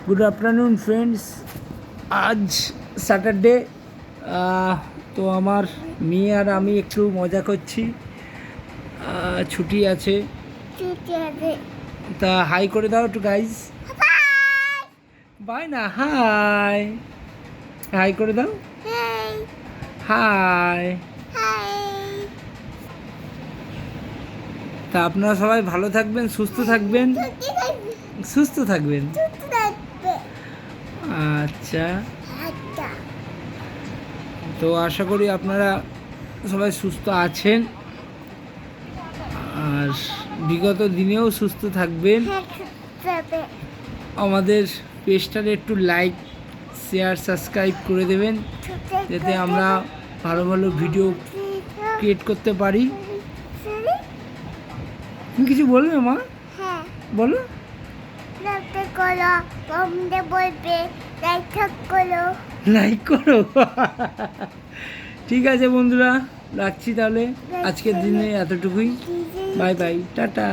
Good afternoon friends. আজ Saturday, তো আমার মেয়ে আর আমি একটু মজা করছি। ছুটি আছে, তা হাই করে দাও একটু গাইজ। বাই না, হাই হাই করে দাও, হাই। তা আপনারা সবাই ভালো থাকবেন, সুস্থ থাকবেন, সুস্থ থাকবেন। আচ্ছা, তো আশা করি আপনারা সবাই সুস্থ আছেন আর বিগত দিনেও সুস্থ থাকবেন। আমাদের পেজটারে একটু লাইক, শেয়ার, সাবস্ক্রাইব করে দেবেন, যাতে আমরা ভালো ভালো ভিডিও ক্রিয়েট করতে পারি। তুমি কিছু বলবে মা? বলো। লাইক করো। ঠিক আছে বন্ধুরা, রাখছি তাহলে আজকের দিনে এতটুকুই। Bye bye, tata.